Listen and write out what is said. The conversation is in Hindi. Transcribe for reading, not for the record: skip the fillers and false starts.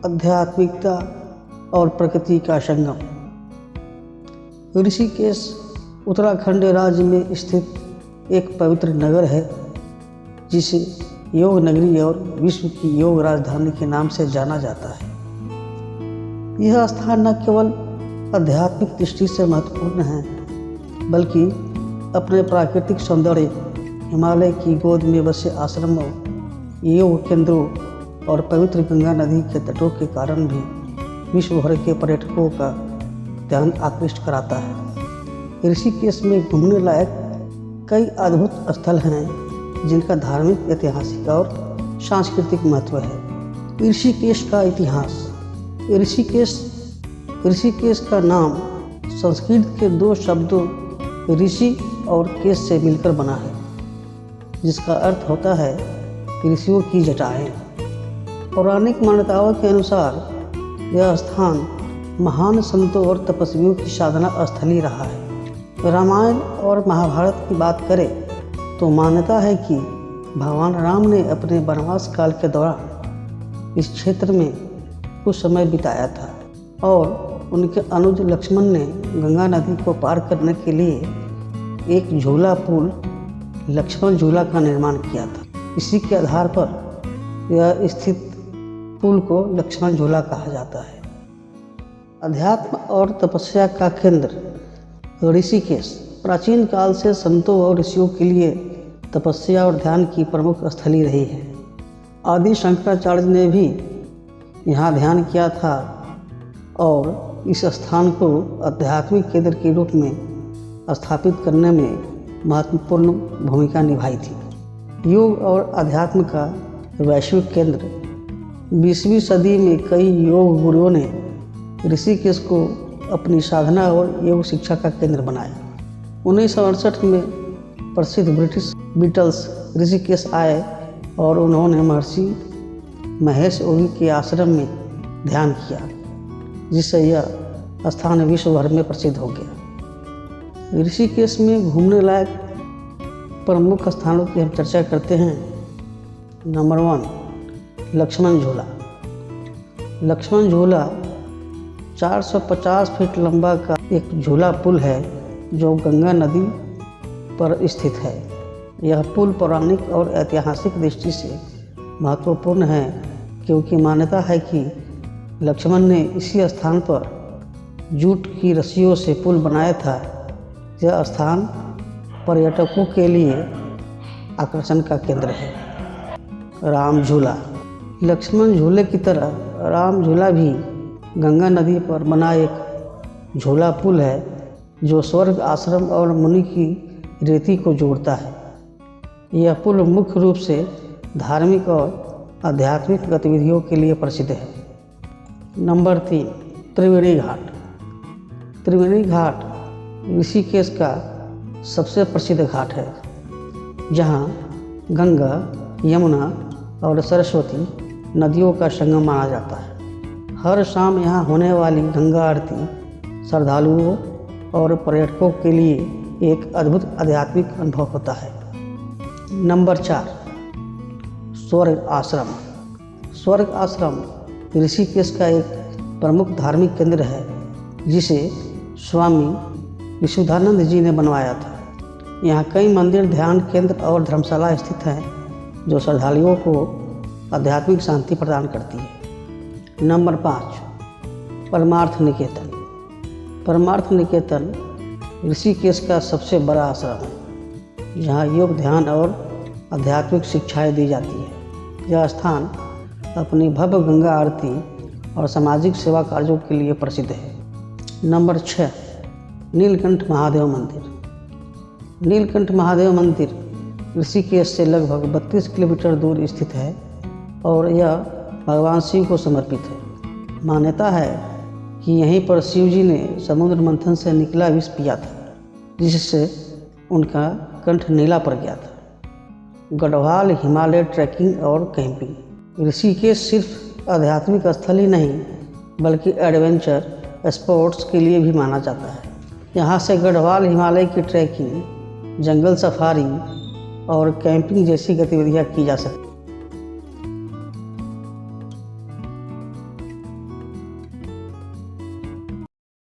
आध्यात्मिकता और प्रकृति का संगम। ऋषिकेश उत्तराखंड राज्य में स्थित एक पवित्र नगर है जिसे योग नगरी और विश्व की योग राजधानी के नाम से जाना जाता है। यह स्थान न केवल आध्यात्मिक दृष्टि से महत्वपूर्ण है बल्कि अपने प्राकृतिक सौंदर्य, हिमालय की गोद में बसे आश्रमों, योग केंद्रों और पवित्र गंगा नदी के तटों के कारण भी विश्व भर के पर्यटकों का ध्यान आकृष्ट कराता है। ऋषिकेश में घूमने लायक कई अद्भुत स्थल हैं जिनका धार्मिक, ऐतिहासिक और सांस्कृतिक महत्व है। ऋषिकेश का इतिहास। ऋषिकेश का नाम संस्कृत के दो शब्दों ऋषि और केश से मिलकर बना है, जिसका अर्थ होता है ऋषियों की जटाएं। पौराणिक मान्यताओं के अनुसार यह स्थान महान संतों और तपस्वियों की साधना स्थली रहा है। रामायण और महाभारत की बात करें तो मान्यता है कि भगवान राम ने अपने वनवास काल के दौरान इस क्षेत्र में कुछ समय बिताया था और उनके अनुज लक्ष्मण ने गंगा नदी को पार करने के लिए एक झूला पुल, लक्ष्मण झूला का निर्माण किया था। इसी के आधार पर यह स्थित पुल को लक्ष्मण झूला कहा जाता है। अध्यात्म और तपस्या का केंद्र। ऋषिकेश प्राचीन काल से संतों और ऋषियों के लिए तपस्या और ध्यान की प्रमुख स्थली रही है। आदि शंकराचार्य ने भी यहाँ ध्यान किया था और इस स्थान को आध्यात्मिक केंद्र के रूप में स्थापित करने में महत्वपूर्ण भूमिका निभाई थी। योग और अध्यात्म का वैश्विक केंद्र। 20वीं सदी में कई योग गुरुओं ने ऋषिकेश को अपनी साधना और योग शिक्षा का केंद्र बनाया। 1968 में प्रसिद्ध ब्रिटिश बीटल्स ऋषिकेश आए और उन्होंने महर्षि महेश योगी के आश्रम में ध्यान किया, जिससे यह स्थान विश्व भर में प्रसिद्ध हो गया। ऋषिकेश में घूमने लायक प्रमुख स्थानों की हम चर्चा करते हैं। नंबर 1, लक्ष्मण झूला। लक्ष्मण झूला 450 फीट लंबा का एक झूला पुल है जो गंगा नदी पर स्थित है। यह पुल पौराणिक और ऐतिहासिक दृष्टि से महत्वपूर्ण है क्योंकि मान्यता है कि लक्ष्मण ने इसी स्थान पर जूट की रस्सियों से पुल बनाया था। यह स्थान पर्यटकों के लिए आकर्षण का केंद्र है। राम झूला। लक्ष्मण झूले की तरह राम झूला भी गंगा नदी पर बना एक झूला पुल है जो स्वर्ग आश्रम और मुनि की रीति को जोड़ता है। यह पुल मुख्य रूप से धार्मिक और आध्यात्मिक गतिविधियों के लिए प्रसिद्ध है। नंबर 3, त्रिवेणी घाट। त्रिवेणी घाट ऋषिकेश का सबसे प्रसिद्ध घाट है, जहाँ गंगा, यमुना और सरस्वती नदियों का संगम माना जाता है। हर शाम यहाँ होने वाली गंगा आरती श्रद्धालुओं और पर्यटकों के लिए एक अद्भुत आध्यात्मिक अनुभव होता है। नंबर 4, स्वर्ग आश्रम। स्वर्ग आश्रम ऋषिकेश का एक प्रमुख धार्मिक केंद्र है जिसे स्वामी विशुद्धानंद जी ने बनवाया था। यहाँ कई मंदिर, ध्यान केंद्र और धर्मशाला स्थित हैं जो श्रद्धालुओं को आध्यात्मिक शांति प्रदान करती है। नंबर 5, परमार्थ निकेतन। परमार्थ निकेतन ऋषिकेश का सबसे बड़ा आश्रम है जहाँ योग, ध्यान और आध्यात्मिक शिक्षाएं दी जाती है। यह स्थान अपनी भव्य गंगा आरती और सामाजिक सेवा कार्यों के लिए प्रसिद्ध है। नंबर 6, नीलकंठ महादेव मंदिर। नीलकंठ महादेव मंदिर ऋषिकेश से लगभग 32 किलोमीटर दूर स्थित है और यह भगवान शिव को समर्पित है। मान्यता है कि यहीं पर शिव जी ने समुद्र मंथन से निकला विष पिया था, जिससे उनका कंठ नीला पड़ गया था। गढ़वाल हिमालय ट्रैकिंग और कैंपिंग। ऋषिकेश सिर्फ आध्यात्मिक स्थल ही नहीं बल्कि एडवेंचर स्पोर्ट्स के लिए भी माना जाता है। यहाँ से गढ़वाल हिमालय की ट्रैकिंग, जंगल सफारी और कैंपिंग जैसी गतिविधियाँ की जा सकती हैं।